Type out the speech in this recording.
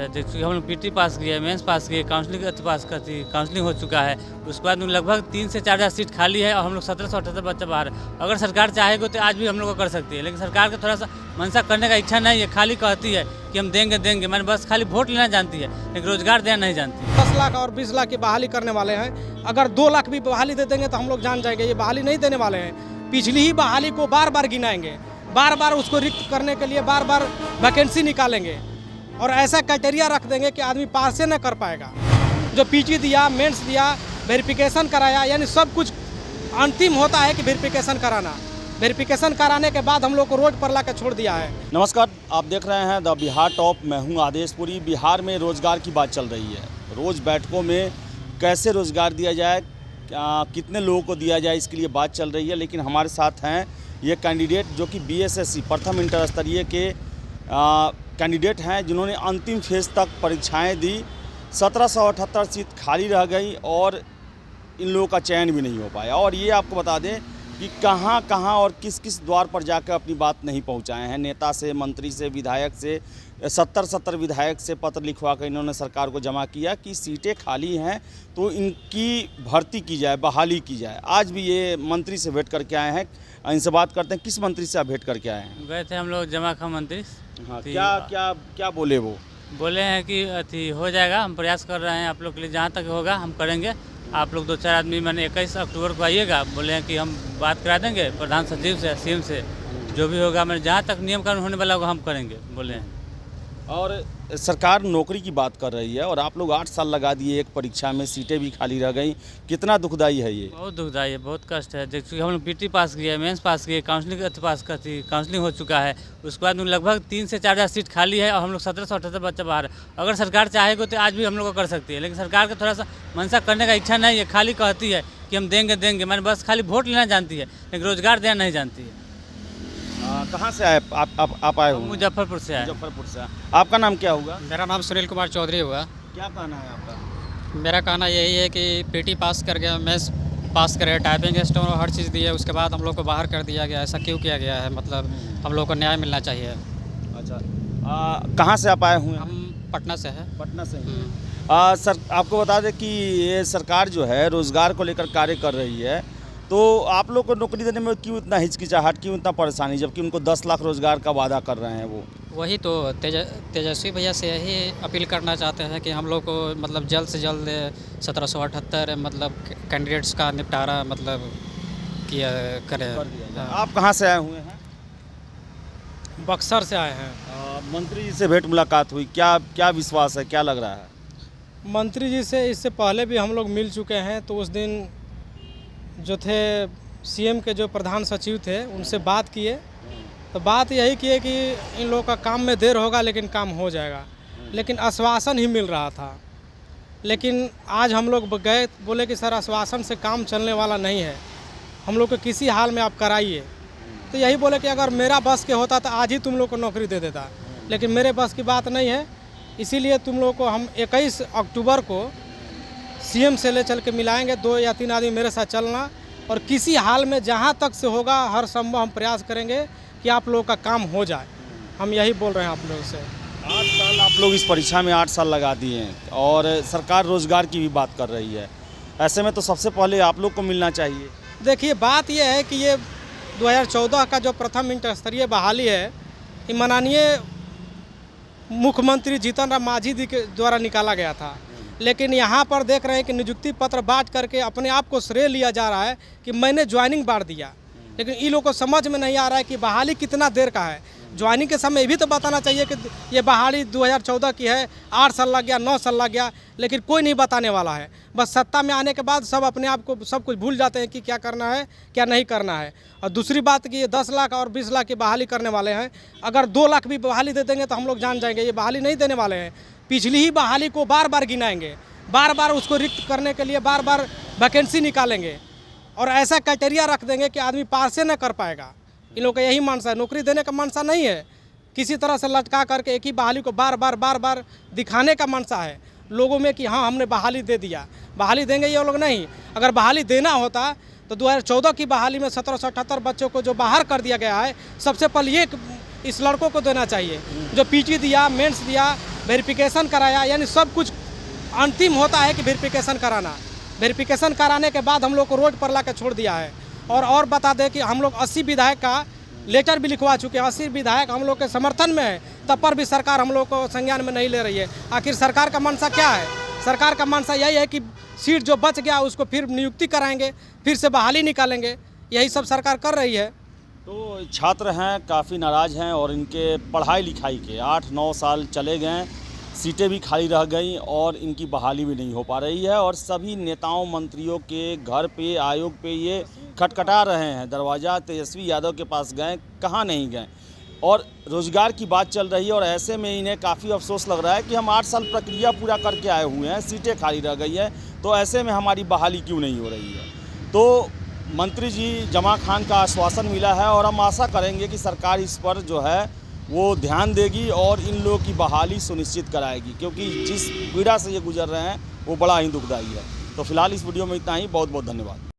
है। देखिए हम लोग पीटी पास किए, मेंस पास किए, काउंसलिंग काउंसलिंग हो चुका है। उसके बाद में लगभग 3 से 4 हज़ार सीट खाली है और हम लोग 1778 बच्चे बाहर है। अगर सरकार चाहेगी तो आज भी हम लोग को कर सकती है, लेकिन सरकार का थोड़ा सा मंशा करने का इच्छा नहीं है। खाली कहती है कि हम देंगे, मैंने बस खाली वोट लेना जानती है, लेकिन रोजगार देना नहीं जानती। 10 लाख और 20 लाख की बहाली करने वाले हैं। अगर 2 लाख भी बहाली दे देंगे तो हम लोग जान जाएंगे ये बहाली नहीं देने वाले हैं। पिछली ही बहाली को बार बार गिनाएंगे, बार बार उसको रिक्त करने के लिए बार बार वैकेंसी निकालेंगे और ऐसा क्राइटेरिया रख देंगे कि आदमी पास से न कर पाएगा। जो पीटी दिया, मेंस दिया, वेरिफिकेशन कराया, यानी सब कुछ अंतिम होता है कि वेरिफिकेशन कराना। वेरिफिकेशन कराने के बाद हम लोग को रोड पर ला कर छोड़ दिया है। नमस्कार, आप देख रहे हैं द बिहार टॉप। मैं हूं आदेशपुरी। बिहार में रोज़गार की बात चल रही है। रोज़ बैठकों में कैसे रोज़गार दिया जाए, कितने लोगों को दिया जाए, इसके लिए बात चल रही है। लेकिन हमारे साथ हैं ये कैंडिडेट जो कि बीएसएससी प्रथम इंटर स्तरीय के कैंडिडेट हैं, जिन्होंने अंतिम फेज़ तक परीक्षाएं दी। 1778 सीट खाली रह गई और इन लोगों का चयन भी नहीं हो पाया। और ये आपको बता दें कि कहाँ कहाँ और किस किस द्वार पर जाकर अपनी बात नहीं पहुँचाए हैं। नेता से, मंत्री से, विधायक से, 70 विधायक से पत्र लिखवा कर इन्होंने सरकार को जमा किया कि सीटें खाली हैं तो इनकी भर्ती की जाए, बहाली की जाए। आज भी ये मंत्री से भेंट करके आए हैं। इनसे बात करते हैं, किस मंत्री से आप भेंट करके आए हैं? गए थे हम लोग जमा खा मंत्री। हाँ, क्या बोले वो? बोले हैं कि हो जाएगा, हम प्रयास कर रहे हैं आप लोग के लिए, जहाँ तक होगा हम करेंगे। आप लोग 2-4 आदमी मैंने 21 अक्टूबर को आइएगा, बोले हैं कि हम बात करा देंगे प्रधान सचिव से, सीएम से, जो भी होगा मैंने जहाँ तक नियम कानून होने वाला होगा हम करेंगे, बोले हैं। और सरकार नौकरी की बात कर रही है और आप लोग 8 साल लगा दिए एक परीक्षा में, सीटें भी खाली रह गई। कितना दुखदाई है ये? बहुत दुखदाई है, बहुत कष्ट है। देखिए हम लोग पीटी पास किए, मेंस पास किए, काउंसलिंग हो चुका है। उसके बाद में लगभग 3 से 4 हज़ार सीट खाली है और हम लोग 1778 बच्चे बाहर है। अगर सरकार चाहेगी तो आज भी हम लोग को कर सकती है, लेकिन सरकार का थोड़ा सा मंशा करने का इच्छा नहीं है। खाली कहती है कि हम देंगे, मैंने बस खाली वोट लेना जानती है, लेकिन रोजगार देना नहीं जानती है। कहाँ से आए आप आए हो? मुजफ्फरपुर से आए। मुजफ्फरपुर से। आपका नाम क्या होगा? मेरा नाम सुनील कुमार चौधरी हुआ। क्या कहना है आपका? मेरा कहना यही है कि पीटी पास कर गया, मेंस पास करे, टाइपिंग स्टोर हर चीज़ दी है, उसके बाद हम लोग को बाहर कर दिया गया। ऐसा क्यों किया गया है? मतलब हम लोग को न्याय मिलना चाहिए। अच्छा, कहाँ से आप आए हुए हैं? हम पटना से हैं। पटना से। सर, आपको बता दें कि ये सरकार जो है रोज़गार को लेकर कार्य कर रही है, तो आप लोग को नौकरी देने में क्यों इतना हिचकिचाहट, क्यों इतना परेशानी, जबकि उनको 10 लाख रोज़गार का वादा कर रहे हैं वो? वही तो तेजस्वी भैया से यही अपील करना चाहते हैं कि हम लोग को मतलब जल्द से जल्द 1778 मतलब कैंडिडेट्स का निपटारा मतलब किया करें। आप कहाँ से आए हुए हैं? बक्सर से आए हैं। मंत्री जी से भेंट मुलाकात हुई, क्या विश्वास है, क्या लग रहा है? मंत्री जी से इससे पहले भी हम लोग मिल चुके हैं। तो उस दिन जो थे सीएम के जो प्रधान सचिव थे, उनसे बात किए तो बात यही की है कि इन लोगों का काम में देर होगा लेकिन काम हो जाएगा, लेकिन आश्वासन ही मिल रहा था। लेकिन आज हम लोग गए, बोले कि सर आश्वासन से काम चलने वाला नहीं है, हम लोग को किसी हाल में आप कराइए। तो यही बोले कि अगर मेरा बस के होता तो आज ही तुम लोग को नौकरी दे देता, लेकिन मेरे बस की बात नहीं है। इसीलिए तुम लोग को हम 21 अक्टूबर को सीएम से ले चल के मिलाएंगे। 2 या 3 आदमी मेरे साथ चलना, और किसी हाल में जहां तक से होगा हर संभव हम प्रयास करेंगे कि आप लोगों का काम हो जाए। हम यही बोल रहे हैं आप लोगों से। 8 साल आप लोग इस परीक्षा में 8 साल लगा दिए हैं और सरकार रोज़गार की भी बात कर रही है। ऐसे में तो सबसे पहले आप लोग को मिलना चाहिए। देखिए बात यह है कि ये 2014 का जो प्रथम इंटर स्तरीय बहाली है, ये माननीय मुख्यमंत्री जीतन राम मांझी जी के द्वारा निकाला गया था। लेकिन यहाँ पर देख रहे हैं कि नियुक्ति पत्र बांट करके अपने आप को श्रेय लिया जा रहा है कि मैंने ज्वाइनिंग बांट दिया। लेकिन इन लोगों को समझ में नहीं आ रहा है कि बहाली कितना देर का है। ज्वाइनिंग के समय भी तो बताना चाहिए कि ये बहाली 2014 की है, 8 साल लग गया, 9 साल लग गया, लेकिन कोई नहीं बताने वाला है। बस सत्ता में आने के बाद सब अपने आप को सब कुछ भूल जाते हैं कि क्या करना है, क्या नहीं करना है। और दूसरी बात कि ये 10 लाख और 20 लाख की बहाली करने वाले हैं। अगर 2 लाख भी बहाली दे देंगे तो हम लोग जान जाएंगे ये बहाली नहीं देने वाले हैं। पिछली ही बहाली को बार बार गिनाएंगे, बार बार उसको रिक्त करने के लिए बार बार वैकेंसी निकालेंगे और ऐसा क्राइटेरिया रख देंगे कि आदमी पास से न कर पाएगा। इन लोगों का यही मानसा है, नौकरी देने का मानसा नहीं है। किसी तरह से लटका करके एक ही बहाली को बार बार दिखाने का मानसा है लोगों में कि हाँ हमने बहाली दे दिया। बहाली देंगे ये लोग नहीं। अगर बहाली देना होता तो 2014 की बहाली में 1778 बच्चों को जो बाहर कर दिया गया है, सबसे पहले ये इस लड़कों को देना चाहिए। जो पीटी दिया, मेंस दिया, वेरिफिकेशन कराया, यानी सब कुछ अंतिम होता है कि वेरिफिकेशन कराना। वेरिफिकेशन कराने के बाद हम लोग को रोड पर ला कर छोड़ दिया है। और बता दें कि हम लोग 80 विधायक का लेटर भी लिखवा चुके हैं। 80 विधायक हम लोग के समर्थन में है, तब पर भी सरकार हम लोग को संज्ञान में नहीं ले रही है। आखिर सरकार का मंशा क्या है? सरकार का मंशा यही है कि सीट जो बच गया उसको फिर नियुक्ति कराएंगे, फिर से बहाली निकालेंगे, यही सब सरकार कर रही है। तो छात्र हैं काफ़ी नाराज़ हैं और इनके पढ़ाई लिखाई के 8-9 साल चले गए, सीटें भी खाली रह गई और इनकी बहाली भी नहीं हो पा रही है। और सभी नेताओं मंत्रियों के घर पे, आयोग पे ये खटखटा रहे हैं दरवाज़ा। तेजस्वी यादव के पास गए, कहाँ नहीं गए। और रोज़गार की बात चल रही है और ऐसे में इन्हें काफ़ी अफसोस लग रहा है कि हम 8 साल प्रक्रिया पूरा करके आए हुए हैं, सीटें खाली रह गई है, तो ऐसे में हमारी बहाली क्यों नहीं हो रही है। तो मंत्री जी जमा खान का आश्वासन मिला है और हम आशा करेंगे कि सरकार इस पर जो है वो ध्यान देगी और इन लोगों की बहाली सुनिश्चित कराएगी, क्योंकि जिस पीड़ा से ये गुजर रहे हैं वो बड़ा ही दुखदायी है। तो फिलहाल इस वीडियो में इतना ही। बहुत बहुत धन्यवाद।